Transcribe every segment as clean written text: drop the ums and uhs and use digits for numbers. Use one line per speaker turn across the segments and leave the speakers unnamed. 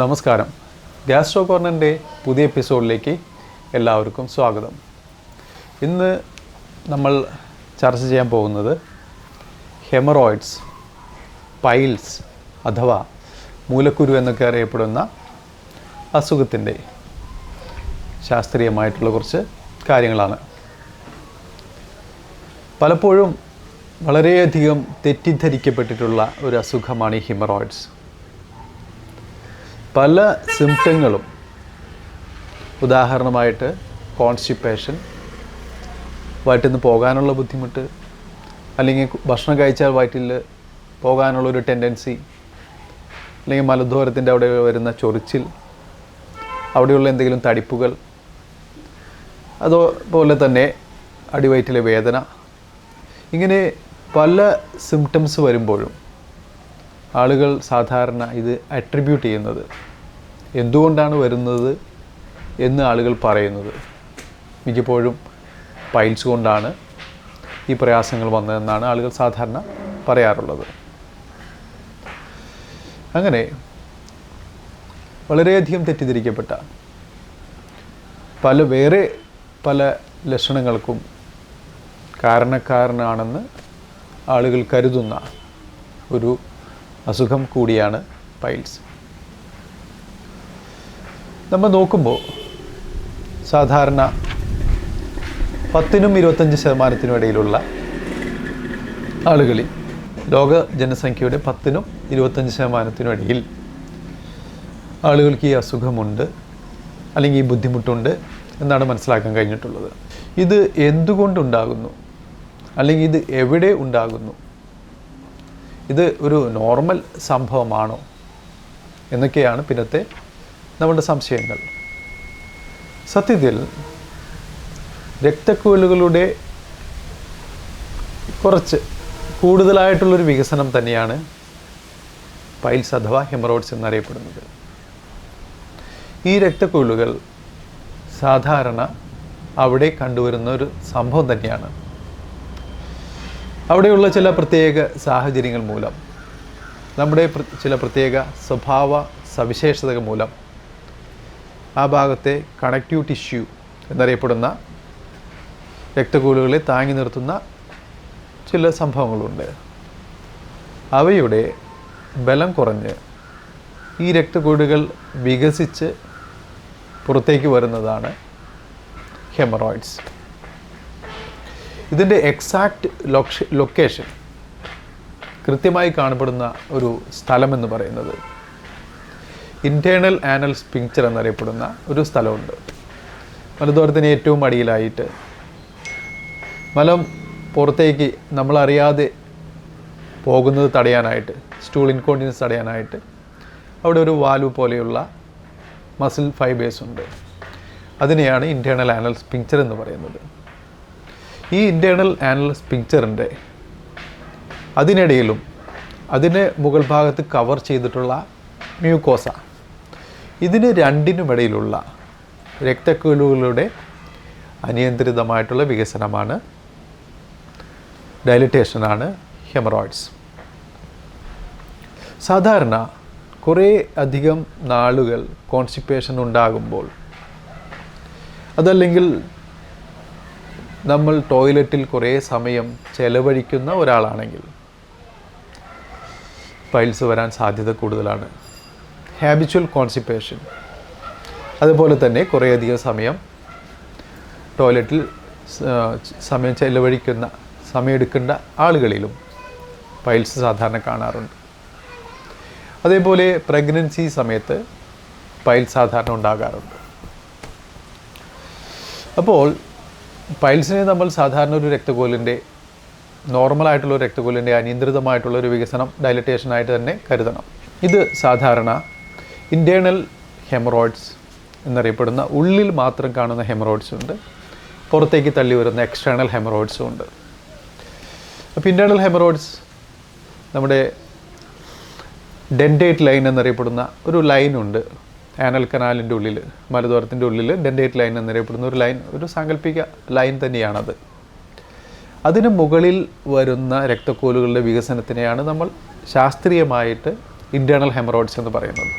നമസ്കാരം. ഗ്യാസ്ട്രോ കോർണറിൻ്റെ പുതിയ എപ്പിസോഡിലേക്ക് എല്ലാവർക്കും സ്വാഗതം. ഇന്ന് നമ്മൾ ചർച്ച ചെയ്യാൻ പോകുന്നത് ഹെമറോയിഡ്സ്, പൈൽസ് അഥവാ മൂലക്കുരു എന്നൊക്കെ അറിയപ്പെടുന്ന അസുഖത്തിൻ്റെ ശാസ്ത്രീയമായിട്ടുള്ള കുറച്ച് കാര്യങ്ങളാണ്. പലപ്പോഴും വളരെയധികം തെറ്റിദ്ധരിക്കപ്പെട്ടിട്ടുള്ള ഒരു അസുഖമാണ് ഈ ഹെമറോയിഡ്സ്. പല സിംറ്റങ്ങളും, ഉദാഹരണമായിട്ട് കോൺസ്റ്റിപ്പേഷൻ, വയറ്റിൽ നിന്ന് പോകാനുള്ള ബുദ്ധിമുട്ട്, അല്ലെങ്കിൽ ഭക്ഷണം കഴിച്ചാൽ വയറ്റിൽ പോകാനുള്ളൊരു ടെൻഡൻസി, അല്ലെങ്കിൽ മലദ്വാരത്തിൻ്റെ അവിടെ വരുന്ന ചൊറിച്ചിൽ, അവിടെയുള്ള എന്തെങ്കിലും തടിപ്പുകൾ, അതുപോലെ തന്നെ അടിവയറ്റിലെ വേദന, ഇങ്ങനെ പല സിംറ്റംസ് വരുമ്പോഴും ആളുകൾ സാധാരണ ഇത് അട്രിബ്യൂട്ട് ചെയ്യുന്നത്, എന്തുകൊണ്ടാണ് വരുന്നത് എന്ന് ആളുകൾ പറയുന്നത് മിക്കപ്പോഴും പൈൽസ് കൊണ്ടാണ് ഈ പ്രയാസങ്ങൾ വന്നതെന്നാണ് ആളുകൾ സാധാരണ പറയാറുള്ളത്. അങ്ങനെ വളരെയധികം തെറ്റിദ്ധരിക്കപ്പെട്ട വേറെ പല ലക്ഷണങ്ങൾക്കും കാരണക്കാരനാണെന്ന് ആളുകൾ കരുതുന്ന ഒരു അസുഖം കൂടിയാണ് പൈൽസ്. നമ്മൾ നോക്കുമ്പോൾ സാധാരണ 10-25% ഇടയിലുള്ള ആളുകളിൽ, ലോക ജനസംഖ്യയുടെ 10-25% ഇടയിൽ ആളുകൾക്ക് ഈ അസുഖമുണ്ട് അല്ലെങ്കിൽ ഈ ബുദ്ധിമുട്ടുണ്ട് എന്നാണ് മനസ്സിലാക്കാൻ കഴിഞ്ഞിട്ടുള്ളത്. ഇത് എന്തുകൊണ്ടുണ്ടാകുന്നു, അല്ലെങ്കിൽ ഇത് എവിടെ ഉണ്ടാകുന്നു, ഇത് ഒരു നോർമൽ സംഭവമാണോ എന്നൊക്കെയാണ് പിന്നത്തെ നമ്മുടെ സംശയങ്ങൾ. സത്യത്തിൽ രക്തക്കുഴലുകളുടെ കുറച്ച് കൂടുതലായിട്ടുള്ളൊരു വികസനം തന്നെയാണ് പൈൽസ് അഥവാ ഹെമറോയിഡ്സ് എന്നറിയപ്പെടുന്നത്. ഈ രക്തക്കുഴലുകൾ സാധാരണ അവിടെ കണ്ടുവരുന്ന ഒരു സംഭവം തന്നെയാണ്. അവിടെയുള്ള ചില പ്രത്യേക സാഹചര്യങ്ങൾ മൂലം, നമ്മുടെ ചില പ്രത്യേക സ്വഭാവ സവിശേഷതകൾ മൂലം ആ ഭാഗത്തെ കണക്റ്റീവ് ടിഷ്യൂ എന്നറിയപ്പെടുന്ന രക്തക്കുഴലുകളെ താങ്ങി നിർത്തുന്ന ചില സംഭവങ്ങളുണ്ട്. അവയുടെ ബലം കുറഞ്ഞ് ഈ രക്തക്കുഴലുകൾ വികസിച്ച് പുറത്തേക്ക് വരുന്നതാണ് ഹെമറോയിഡ്സ്. ഇതിൻ്റെ എക്സാക്റ്റ് ലൊക്കേഷൻ, കൃത്യമായി കാണപ്പെടുന്ന ഒരു സ്ഥലമെന്ന് പറയുന്നത് ഇൻറ്റേർണൽ ആനൽ സ്ഫിങ്ക്ചർ എന്നറിയപ്പെടുന്ന ഒരു സ്ഥലമുണ്ട്. മലദ്വാരത്തിന് ഏറ്റവും അടിയിലായിട്ട് മലം പുറത്തേക്ക് നമ്മളറിയാതെ പോകുന്നത് തടയാനായിട്ട്, സ്റ്റൂൾ ഇൻകോണ്ടിനൻസ് തടയാനായിട്ട് അവിടെ ഒരു വാൽവ് പോലെയുള്ള മസിൽ ഫൈബേഴ്സ് ഉണ്ട്. അതിനെയാണ് ഇൻറ്റേർണൽ ആനൽ സ്ഫിങ്ക്ചർ എന്ന് പറയുന്നത്. ഈ ഇൻറ്റേർണൽ ആനൽ സ്ഫിങ്ക്ചറിൻ്റെ അതിനിടയിലും അതിന് മുകൾ ഭാഗത്ത് കവർ ചെയ്തിട്ടുള്ള മ്യൂക്കോസ, ഇതിന് രണ്ടിനുമിടയിലുള്ള രക്തക്കുഴലുകളുടെ അനിയന്ത്രിതമായിട്ടുള്ള വികസനമാണ്, ഡയലറ്റേഷനാണ് ഹെമറോയിഡ്സ്. സാധാരണ കുറേ അധികം നാളുകൾ കോൺസ്റ്റിപ്പേഷൻ ഉണ്ടാകുമ്പോൾ, അതല്ലെങ്കിൽ നമ്മൾ ടോയ്ലറ്റിൽ കുറേ സമയം ചെലവഴിക്കുന്ന ഒരാളാണെങ്കിൽ പൈൽസ് വരാൻ സാധ്യത കൂടുതലാണ്. ഹാബിച്വൽ കോൺസ്റ്റിപ്പേഷൻ, അതുപോലെ തന്നെ കുറേയധികം സമയം ടോയ്ലറ്റിൽ സമയമെടുക്കേണ്ട ആളുകളിലും പൈൽസ് സാധാരണ കാണാറുണ്ട്. അതേപോലെ പ്രഗ്നൻസി സമയത്ത് പൈൽസ് സാധാരണ ഉണ്ടാകാറുണ്ട്. അപ്പോൾ പൈൽസിനെ നമ്മൾ സാധാരണ ഒരു രക്തക്കുഴലിൻ്റെ, നോർമലായിട്ടുള്ള ഒരു രക്തക്കുഴലിൻ്റെ അനിയന്ത്രിതമായിട്ടുള്ള ഒരു വികസനം, ഡയലറ്റേഷനായിട്ട് തന്നെ കരുതണം. ഇത് സാധാരണ ഇൻറ്റേർണൽ ഹെമറോയിഡ്സ് എന്നറിയപ്പെടുന്ന ഉള്ളിൽ മാത്രം കാണുന്ന ഹെമറോയിഡ്സ് ഉണ്ട്, പുറത്തേക്ക് തള്ളി വരുന്ന എക്സ്റ്റേണൽ ഹെമറോയിഡ്സും ഉണ്ട്. അപ്പോൾ ഇൻറ്റേർണൽ ഹെമറോയിഡ്സ് നമ്മുടെ ഡെൻഡേറ്റ് ലൈൻ എന്നറിയപ്പെടുന്ന ഒരു ലൈനുണ്ട് ആനൽ കനാലിൻ്റെ ഉള്ളിൽ, മലദ്വാരത്തിൻ്റെ ഉള്ളിൽ ഡെൻഡേറ്റ് ലൈൻ എന്നറിയപ്പെടുന്ന ഒരു ലൈൻ, ഒരു സാങ്കല്പിക ലൈൻ തന്നെയാണത്. അതിന് മുകളിൽ വരുന്ന രക്തക്കുഴലുകളുടെ വികസനത്തിനെയാണ് നമ്മൾ ശാസ്ത്രീയമായിട്ട് ഇൻറ്റേർണൽ ഹെമറോയിഡ്സ് എന്ന് പറയുന്നത്.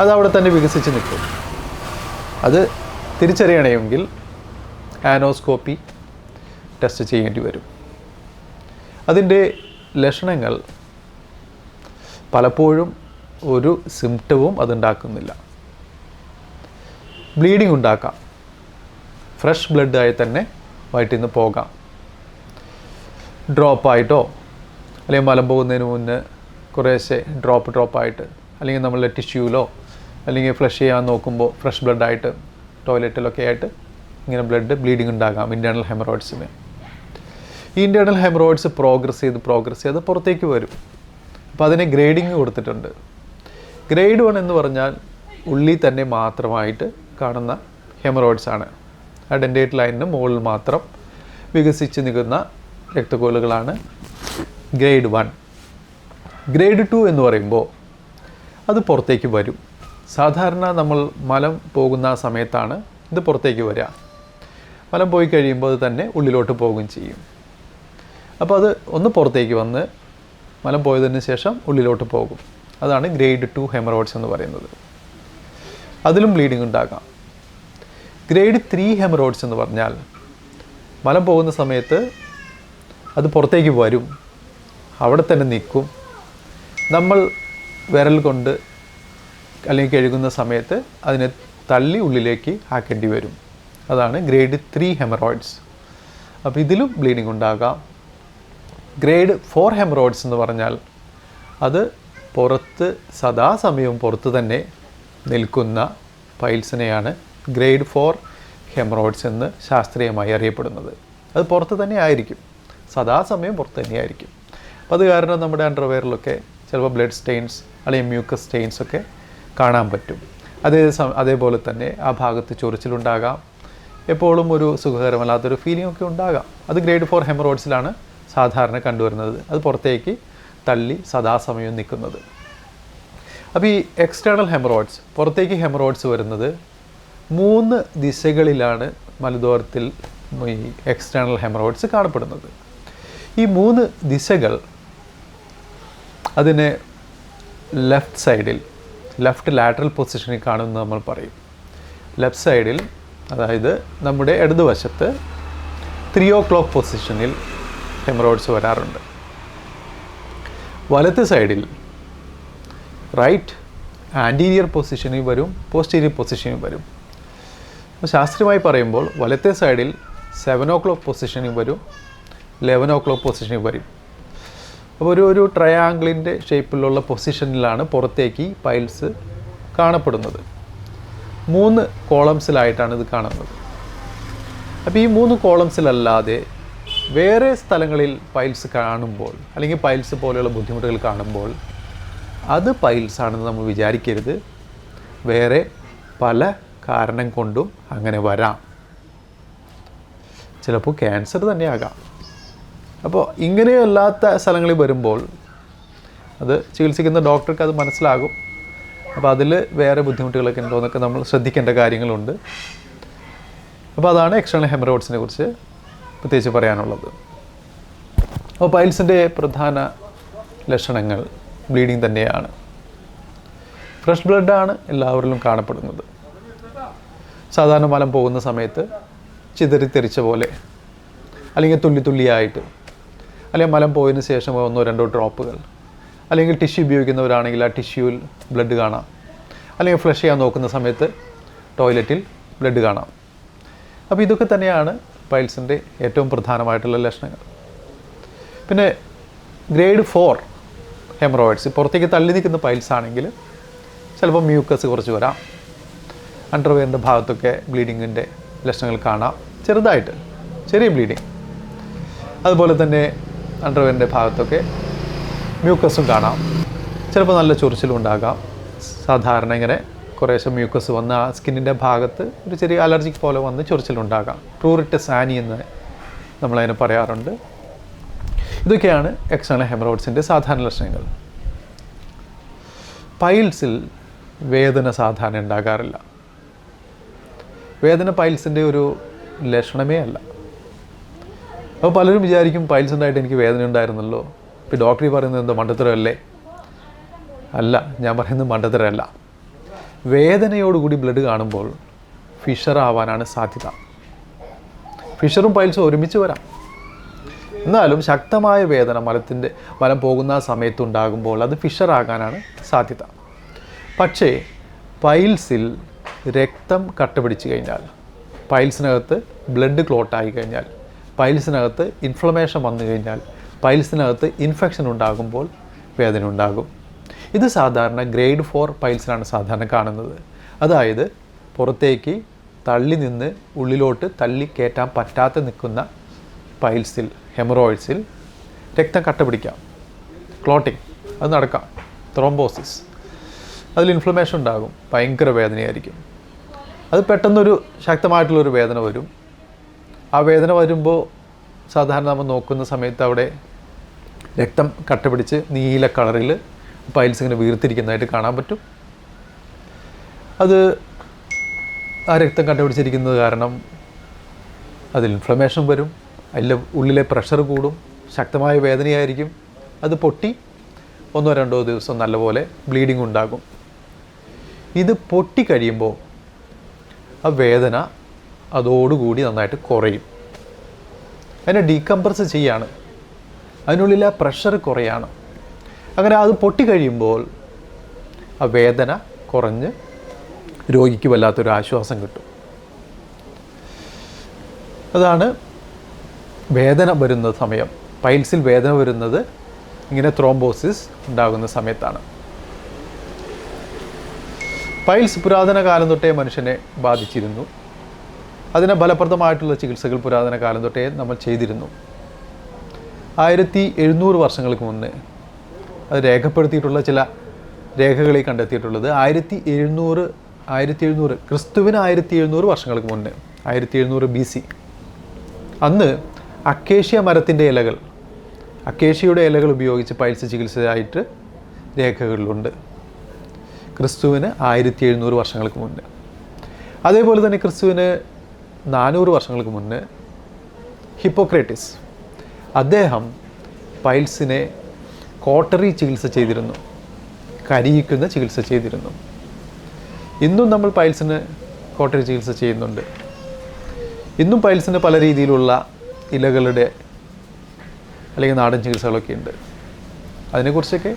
അത് അവിടെ തന്നെ വികസിച്ച് നിൽക്കും. അത് തിരിച്ചറിയണമെങ്കിൽ ആനോസ്കോപ്പി ടെസ്റ്റ് ചെയ്യേണ്ടി വരും. അതിൻ്റെ ലക്ഷണങ്ങൾ പലപ്പോഴും ഒരു സിംറ്റവും അതുണ്ടാക്കുന്നില്ല. ബ്ലീഡിങ് ഉണ്ടാക്കാം, ഫ്രഷ് ബ്ലഡായി തന്നെ വയറ്റിൽ നിന്ന് പോകാം. ഡ്രോപ്പായിട്ടോ അല്ലെങ്കിൽ മലം പോകുന്നതിന് മുന്നേ കുറേശ്ശെ ഡ്രോപ്പായിട്ട്, അല്ലെങ്കിൽ നമ്മളുടെ ടിഷ്യൂലോ അല്ലെങ്കിൽ ഫ്ലഷ് ചെയ്യാൻ നോക്കുമ്പോൾ ഫ്രഷ് ബ്ലഡായിട്ട് ടോയ്ലറ്റിലൊക്കെ ആയിട്ട് ഇങ്ങനെ ബ്ലീഡിങ് ഉണ്ടാകാം ഇൻറ്റേർണൽ ഹെമറോയിഡ്സിന്. ഈ ഇൻറ്റേർണൽ ഹെമറോയിഡ്സ് പ്രോഗ്രസ് ചെയ്ത് പുറത്തേക്ക് വരും. അപ്പോൾ അതിനെ ഗ്രേഡിങ് കൊടുത്തിട്ടുണ്ട്. ഗ്രേഡ് 1 എന്ന് പറഞ്ഞാൽ ഉള്ളിൽ തന്നെ മാത്രമായിട്ട് കാണുന്ന ഹെമറോയിഡ്സ് ആണ്. ആ ഡെൻഡേറ്റ് ലൈനിന് മുകളിൽ മാത്രം വികസിച്ച് നിൽക്കുന്ന രക്തക്കുഴലുകളാണ് ഗ്രേഡ് 1. ഗ്രേഡ് 2 എന്ന് പറയുമ്പോൾ അത് പുറത്തേക്ക് വരും. സാധാരണ നമ്മൾ മലം പോകുന്ന സമയത്താണ് ഇത് പുറത്തേക്ക് വരിക. മലം പോയി കഴിയുമ്പോൾ അത് തന്നെ ഉള്ളിലോട്ട് പോകുകയും ചെയ്യും. അപ്പോൾ അത് ഒന്ന് പുറത്തേക്ക് വന്ന് മലം പോയതിന് ശേഷം ഉള്ളിലോട്ട് പോകും. അതാണ് ഗ്രേഡ് 2 ഹെമറോയിഡ്സ് എന്ന് പറയുന്നത്. അതിലും ബ്ലീഡിങ് ഉണ്ടാകാം. ഗ്രേഡ് 3 ഹെമറോയിഡ്സ് എന്ന് പറഞ്ഞാൽ മലം പോകുന്ന സമയത്ത് അത് പുറത്തേക്ക് വരും, അവിടെ തന്നെ നിൽക്കും. നമ്മൾ വിരൽ കൊണ്ട് അല്ലെങ്കിൽ കഴുകുന്ന സമയത്ത് അതിനെ തള്ളി ഉള്ളിലേക്ക് ആക്കേണ്ടി വരും. അതാണ് ഗ്രേഡ് 3 ഹെമറോയിഡ്സ്. അപ്പോൾ ഇതിലും ബ്ലീഡിങ് ഉണ്ടാകാം. ഗ്രേഡ് 4 ഹെമറോയിഡ്സ് എന്ന് പറഞ്ഞാൽ അത് പുറത്ത് സദാസമയവും പുറത്ത് തന്നെ നിൽക്കുന്ന പൈൽസിനെയാണ് ഗ്രേഡ് 4 ഹെമറോയിഡ്സ് എന്ന് ശാസ്ത്രീയമായി അറിയപ്പെടുന്നത്. അത് പുറത്ത് തന്നെ ആയിരിക്കും, സദാസമയം പുറത്ത് തന്നെയായിരിക്കും. അപ്പോൾ അത് കാരണം നമ്മുടെ അണ്ടർവെയറിലൊക്കെ ചിലപ്പോൾ ബ്ലഡ് സ്റ്റെയിൻസ് അല്ലെങ്കിൽ മ്യൂക്കസ് സ്റ്റെയിൻസ് ഒക്കെ കാണാൻ പറ്റും. അതേപോലെ തന്നെ ആ ഭാഗത്ത് ചൊറിച്ചിലുണ്ടാകാം, എപ്പോഴും ഒരു സുഖകരമല്ലാത്തൊരു ഫീലിംഗ് ഒക്കെ ഉണ്ടാകാം. അത് ഗ്രേഡ് 4 ഹെമറോയിഡ്സിലാണ് സാധാരണ കണ്ടുവരുന്നത്. അത് പുറത്തേക്ക് തള്ളി സദാസമയം നിൽക്കുന്നത്. അപ്പോൾ ഈ എക്സ്റ്റേണൽ ഹെമറോയിഡ്സ്, പുറത്തേക്ക് ഹെമറോയിഡ്സ് വരുന്നത് 3 ദിശകളിലാണ് മലദ്വാരത്തിൽ ഈ എക്സ്റ്റേണൽ ഹെമറോയിഡ്സ് കാണപ്പെടുന്നത്. ഈ 3 ദിശകൾ അതിനെ ലെഫ്റ്റ് സൈഡിൽ, ലെഫ്റ്റ് ലാറ്ററൽ പൊസിഷനിൽ കാണുമെന്ന് നമ്മൾ പറയും. ലെഫ്റ്റ് സൈഡിൽ, അതായത് നമ്മുടെ ഇടതുവശത്ത് 3 o'clock പൊസിഷനിൽ ഹെമറോയിഡ്സ് വരാറുണ്ട്. വലത്ത് സൈഡിൽ റൈറ്റ് ആൻറ്റീരിയർ പൊസിഷനിൽ വരും, പോസ്റ്റീരിയർ പൊസിഷനിൽ വരും. ശാസ്ത്രീയമായി പറയുമ്പോൾ വലത്തെ സൈഡിൽ 7 o'clock പൊസിഷനിൽ വരും, 11 o'clock പൊസിഷനിൽ വരും. അപ്പോൾ ഒരു ട്രയാങ്കിളിൻ്റെ ഷേപ്പിലുള്ള പൊസിഷനിലാണ് പുറത്തേക്ക് പൈൽസ് കാണപ്പെടുന്നത്. 3 കോളംസിലായിട്ടാണ് ഇത് കാണുന്നത്. അപ്പോൾ ഈ 3 കോളംസിലല്ലാതെ വേറെ സ്ഥലങ്ങളിൽ പൈൽസ് കാണുമ്പോൾ, അല്ലെങ്കിൽ പൈൽസ് പോലെയുള്ള ബുദ്ധിമുട്ടുകൾ കാണുമ്പോൾ അത് പൈൽസ് ആണെന്ന് നമ്മൾ വിചാരിക്കരുത്. വേറെ പല കാരണം കൊണ്ടും അങ്ങനെ വരാം. ചിലപ്പോൾ ക്യാൻസർ തന്നെ ആകാം. അപ്പോൾ ഇങ്ങനെയല്ലാത്ത സ്ഥലങ്ങളിൽ വരുമ്പോൾ അത് ചികിത്സിക്കുന്ന ഡോക്ടർക്ക് അത് മനസ്സിലാകും. അപ്പോൾ അതിൽ വേറെ ബുദ്ധിമുട്ടുകളൊക്കെ ഉണ്ടോ എന്നൊക്കെ നമ്മൾ ശ്രദ്ധിക്കേണ്ട കാര്യങ്ങളുണ്ട്. അപ്പോൾ അതാണ് എക്സ്റ്റേണൽ ഹെമറോയിഡ്സിനെ കുറിച്ച് പ്രത്യേകിച്ച് പറയാനുള്ളത്. അപ്പോൾ പൈൽസിൻ്റെ പ്രധാന ലക്ഷണങ്ങൾ ബ്ലീഡിങ് തന്നെയാണ്. ഫ്രഷ് ബ്ലഡാണ് എല്ലാവരിലും കാണപ്പെടുന്നത്. സാധാരണ മലം പോകുന്ന സമയത്ത് ചിതറിത്തെറിച്ച പോലെ, അല്ലെങ്കിൽ തുള്ളിയായിട്ട്, അല്ലെങ്കിൽ മലം പോയതിന് ശേഷം 1-2 ഡ്രോപ്പുകൾ, അല്ലെങ്കിൽ ടിഷ്യൂ ഉപയോഗിക്കുന്നവരാണെങ്കിൽ ആ ടിഷ്യൂവിൽ ബ്ലഡ് കാണാം, അല്ലെങ്കിൽ ഫ്ലഷ് ചെയ്യാൻ നോക്കുന്ന സമയത്ത് ടോയ്ലറ്റിൽ ബ്ലഡ് കാണാം. അപ്പോൾ ഇതൊക്കെ തന്നെയാണ് പൈൽസിൻ്റെ ഏറ്റവും പ്രധാനമായിട്ടുള്ള ലക്ഷണങ്ങൾ. പിന്നെ ഗ്രേഡ് 4 ഹെമറോയിഡ്സ്, പുറത്തേക്ക് തള്ളി നിൽക്കുന്ന പൈൽസ് ആണെങ്കിൽ ചിലപ്പോൾ മ്യൂക്കസ് കുറച്ച് വരാം. അണ്ടർവെയറിൻ്റെ ഭാഗത്തൊക്കെ ബ്ലീഡിങ്ങിൻ്റെ ലക്ഷണങ്ങൾ കാണാം, ചെറുതായിട്ട് ചെറിയ ബ്ലീഡിങ്. അതുപോലെ തന്നെ അണ്ടർവെയറിൻ്റെ ഭാഗത്തൊക്കെ മ്യൂക്കസും കാണാം. ചിലപ്പോൾ നല്ല ചൊറിച്ചിലും ഉണ്ടാകാം. സാധാരണ ഇങ്ങനെ കുറേശ്ശെ മ്യൂക്കസ് വന്ന് ആ സ്കിന്നിൻ്റെ ഭാഗത്ത് ഒരു ചെറിയ അലർജിക് പോലെ വന്ന് ചൊറിച്ചിലുണ്ടാകാം. പ്രൂറിറ്റസ് ആനി എന്ന് നമ്മളതിനെ പറയാറുണ്ട്. ഇതൊക്കെയാണ് എക്സ്റ്റേണൽ ഹെമറോയിഡ്സിൻ്റെ സാധാരണ ലക്ഷണങ്ങൾ. പൈൽസിൽ വേദന സാധാരണ ഉണ്ടാകാറില്ല. വേദന പൈൽസിൻ്റെ ഒരു ലക്ഷണമേ അല്ല. അപ്പോൾ പലരും വിചാരിക്കും പൈൽസ് ഉണ്ടായിട്ട് എനിക്ക് വേദന ഉണ്ടായിരുന്നല്ലോ, ഇപ്പോൾ ഡോക്ടർ പറയുന്നത് എന്തോ മണ്ടത്തരമല്ലേ? അല്ല, ഞാൻ പറയുന്നത് മണ്ടത്തരമല്ല. വേദനയോടുകൂടി ബ്ലഡ് കാണുമ്പോൾ ഫിഷർ ആവാനാണ് സാധ്യത. ഫിഷറും പൈൽസും ഒരുമിച്ച് വരാം. എന്നാലും ശക്തമായ വേദന മലം പോകുന്ന സമയത്തുണ്ടാകുമ്പോൾ അത് ഫിഷർ ആകാനാണ് സാധ്യത. പക്ഷേ പൈൽസിൽ രക്തം കട്ടപിടിച്ച് കഴിഞ്ഞാൽ, പൈൽസിനകത്ത് ബ്ലഡ് ക്ലോട്ടായി കഴിഞ്ഞാൽ, പൈൽസിനകത്ത് ഇൻഫ്ലമേഷൻ വന്നു കഴിഞ്ഞാൽ, പൈൽസിനകത്ത് ഇൻഫെക്ഷൻ ഉണ്ടാകുമ്പോൾ വേദന ഉണ്ടാകും. ഇത് സാധാരണ ഗ്രേഡ് 4 പൈൽസിലാണ് സാധാരണ കാണുന്നത്. അതായത് പുറത്തേക്ക് തള്ളി നിന്ന് ഉള്ളിലോട്ട് തള്ളി കയറ്റാൻ പറ്റാതെ നിൽക്കുന്ന പൈൽസിൽ, ഹെമറോയിഡ്സിൽ രക്തം കട്ടപിടിക്കാം, ക്ലോട്ടിങ് അത് നടക്കാം, ത്രോംബോസിസ്, അതിൽ ഇൻഫ്ലമേഷൻ ഉണ്ടാകും, ഭയങ്കര വേദനയായിരിക്കും. അത് പെട്ടെന്നൊരു ശക്തമായിട്ടുള്ളൊരു വേദന വരും. ആ വേദന വരുമ്പോൾ സാധാരണ നമ്മൾ നോക്കുന്ന സമയത്ത് അവിടെ രക്തം കട്ടപിടിച്ച് നീല കളറിൽ പൈൽസ് ഇങ്ങനെ വീർത്തിരിക്കുന്നതായിട്ട് കാണാൻ പറ്റും. അത് ആ രക്തം കട്ടപിടിച്ചിരിക്കുന്നത് കാരണം അതിൽ ഇൻഫ്ലമേഷൻ വരും, അതിൽ ഉള്ളിലെ പ്രഷർ കൂടും, ശക്തമായ വേദനയായിരിക്കും. അത് പൊട്ടി 1-2 ദിവസം നല്ലപോലെ ബ്ലീഡിങ് ഉണ്ടാകും. ഇത് പൊട്ടിക്കഴിയുമ്പോൾ ആ വേദന അതോടുകൂടി നന്നായിട്ട് കുറയും. അതിനെ ഡീകംപ്രസ് ചെയ്യാണ്, അതിനുള്ളിലെ പ്രഷർ കുറയാണ്. അങ്ങനെ അത് പൊട്ടിക്കഴിയുമ്പോൾ ആ വേദന കുറഞ്ഞ് രോഗിക്ക് വല്ലാത്തൊരു ആശ്വാസം കിട്ടും. അതാണ് വേദന വരുന്ന സമയം. പൈൽസിൽ വേദന വരുന്നത് ഇങ്ങനെ ത്രോംബോസിസ് ഉണ്ടാകുന്ന സമയത്താണ്. പൈൽസ് പുരാതന കാലം തൊട്ടേ മനുഷ്യനെ ബാധിച്ചിരുന്നു. അതിന് ഫലപ്രദമായിട്ടുള്ള ചികിത്സകൾ പുരാതന കാലം തൊട്ടേ നമ്മൾ ചെയ്തിരുന്നു. 1700 വർഷങ്ങൾക്ക് മുന്നേ അത് രേഖപ്പെടുത്തിയിട്ടുള്ള ചില രേഖകളിൽ കണ്ടെത്തിയിട്ടുള്ളത് 1700 ക്രിസ്തുവിന് 1700 വർഷങ്ങൾക്ക് മുന്നേ, 1700 BC, അന്ന് അക്കേഷ്യ മരത്തിൻ്റെ ഇലകൾ, അക്കേഷ്യയുടെ ഇലകൾ ഉപയോഗിച്ച് പൈൽസ് ചികിത്സയായിട്ട് രേഖകളിലുണ്ട്. ക്രിസ്തുവിന് 1700 വർഷങ്ങൾക്ക് മുന്നേ. അതേപോലെ തന്നെ ക്രിസ്തുവിന് 400 വർഷങ്ങൾക്ക് മുന്നേ ഹിപ്പോക്രേറ്റിസ്, അദ്ദേഹം പൈൽസിനെ കോട്ടറി ചികിത്സ ചെയ്തിരുന്നു, കരിയിക്കുന്ന ചികിത്സ ചെയ്തിരുന്നു. ഇന്നും നമ്മൾ പൈൽസിന് കോട്ടറി ചികിത്സ ചെയ്യുന്നുണ്ട്. ഇന്നും പൈൽസിന് പല രീതിയിലുള്ള ഇലകളുടെ അല്ലെങ്കിൽ നാടൻ ചികിത്സകളൊക്കെ ഉണ്ട്. അതിനെക്കുറിച്ചൊക്കെ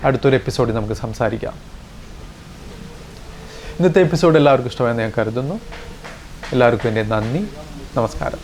അടുത്തൊരു എപ്പിസോഡിൽ നമുക്ക് സംസാരിക്കാം. ഇന്നത്തെ എപ്പിസോഡ് എല്ലാവർക്കും ഇഷ്ടമായെന്ന് ഞാൻ കരുതുന്നു. എല്ലാവർക്കും എൻ്റെ നന്ദി, നമസ്കാരം.